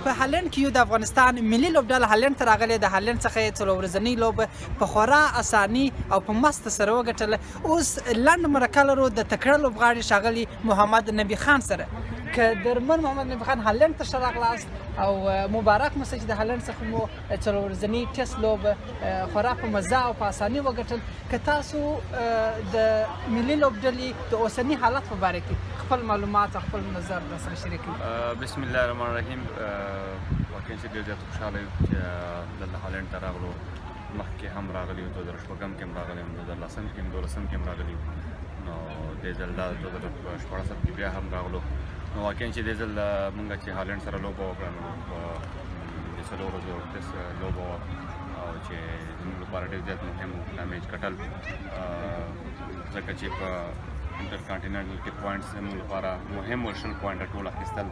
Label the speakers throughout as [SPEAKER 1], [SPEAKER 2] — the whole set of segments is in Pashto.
[SPEAKER 1] په هالند کې یو د افغانستان ملي لوبډله هالند ته راغلې د هالند څخه یې څلور ورځنۍ لوبه په خورا اساني او په مست سره وګټله. اوس لنډ مرکه لرو د تکړه لوبغاړي ښاغلي محمد نبي خان سره. که درمن محمد نبي خان هالند ته ښه راغلاست او مبارک مو چې د هالند څخه مو څلور ورځنۍ ټیسټ لوبه خورا په مزه او په اساني وګټل. که تاسو د ملي لوبډلې د اوسني حالت په باره کې خپل معلومات او خپل نظر راسره شریک کړئ.
[SPEAKER 2] بسم الله الرحمن الرحیم. واقعا چې ډېر زیات خوشحاله یو چې دلته هالند ته راغلو. مخکې هم راغلي یو 2016 کې هم راغلي یو 2010 کې هم 2012 کې هم راغلي یو. نو دې ځل دا 2014 کې بیا هم راغلو. نو واقعا چې دې ځل مونږ چې هالند سره لوبه وکړه نو د څلورو ورځو ټیسټ لوبه وه او چې زموږ لپاره ډېر زیات مهم و دا میچ ګټل ځکه چې په انټر کانټیننټل کې پوینټس زموږ لپاره مهم و. 20 پوینټه ټول اخیستل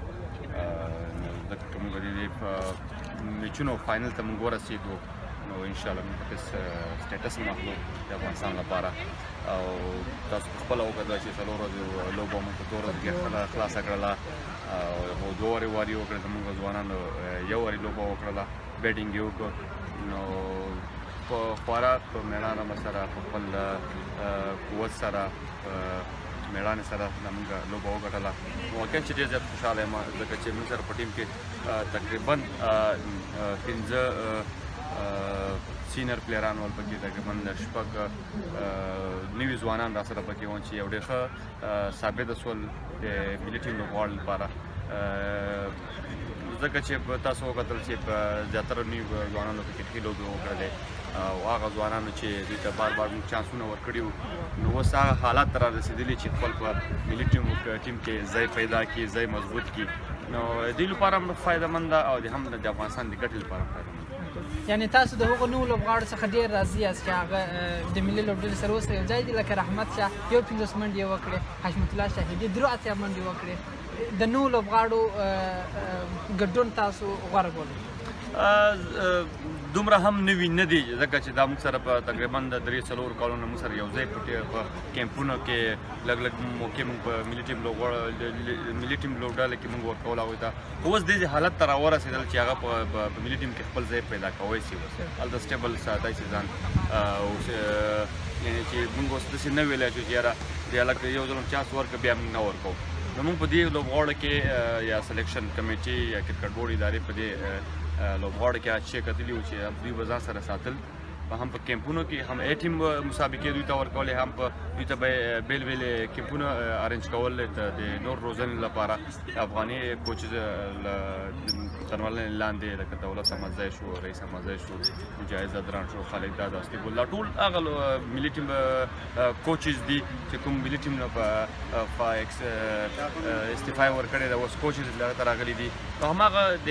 [SPEAKER 2] ځکه که موږ د دې میچونو فاینل ته موږ ورسېدو نو انشاءالله موږ ټیسټ سټیټس هم اخلو د افغانستان لپاره. او تاسو په خپله وکتله چې څلور ورځې لوبه مو په 2 ورځو کې خلاصه کړله او 2 وارې واري وکړه. زموږ ځوانانو یو وارې لوبه وکړله بیټینګ یې وکړ نو په خورا په مېړانه سره په خپل قوت سره مېړانې سره زموږ لوبه وګټله. واقعا چې ډېر زیات خوشحاله یم ځکه چې موږ سره په ټیم کې تقریبا 15 سینیر پلیران ول پکې تقریبا 6 نوي ځوانان را سره پکې وو چې یو ډېر ښه ثابته شول د ملي ټیم لوبغاړو لپاره. ځکه چې تاسو وکتل چې په زیاتره نوي ځوانانو پکې ښې لوبې وکړلې او هغه ځوانانو چې دوی ته بار بار موږ چانسونه ورکړي وو نو اوس هغه حالات ته را رسېدلي چې خپل په ملي ټیم کې ځای پیدا کړي ځای مضبوط کړي نو دوی لپاره هم فایدهمند ده او هم د افغانستان د ګټې لپاره فایدهمند.
[SPEAKER 1] یعنې تاسو د هغو نوو لوبغاړو څخه ډېر راضي یاست چې هغه د ملي لوبډلې سره اوس یو ځای دي لکه رحمت شاه یو 15 منډې یې وکړې، حشمت الله شاهدي 83 منډې وکړې. د نوو لوبغاړو ګډون تاسو غوره بولئ؟
[SPEAKER 2] دومره هم نوي نه دي ځکه چې دا موږ سره په تقریبا د 3-4 کالونو موږ سره یو ځای په کیمپونو کې لږ لږ موقع موږ په ملي ټیم لوبډله کې موږ ورکول هغوی ته. اوس دې حالت ته راورسېدل چې هغه په ملي ټیم کې خپل ځای پیدا کوی شي هلته سټیبل ساتلی شي ځان. یعنې چې موږ اوس داسې نه ویلی شو چې یاره دې هلک یو ځل هم چانس ورکړه بیا موږ نه ورکوو. نو موږ په دې لوبغاړو کې یا سلیکشن کمیټې یا کرکټ بورډ ادارې په دې لوبغاړو کې اچې کتلي وو چې دوی به ځان سره ساتل هم په کیمپونو کې هم اے ټیم مسابقې دوی ته ورکولې هم په دوی ته به بیل بیل کیمپونه ارینج کول د نور روزنې لپاره. افغاني کوچز ترمنل لاندې لکه دولت احمدزی شو، رئیس احمدزی شو، مجاهد ادران شو، خالد داد اسطیب الله ټول هغه ملي ټیم کوچز دي چې کوم ملي ټیم نه په استعفا ورکړې ده اوس کوچز ته راغلي دي. نو هماغه د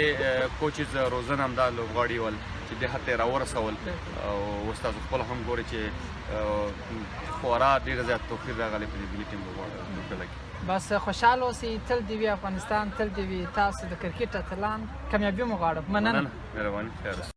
[SPEAKER 2] کوچز روزنه همدا لوبغاړي ول چې دې حد ته یې راورسول او اوس تاسو خپله هم ګورئ چې خورا ډېره زیات توفیر راغلی په دې ملي ټیم لوبډله کې.
[SPEAKER 1] بس خوشحاله اوسئ، تل دې وي افغانستان، تل دې وي تاسو د کرکټ اتلان. کامیابي مو غواړم. مننه.
[SPEAKER 2] مهرباني. خیر اوسئ.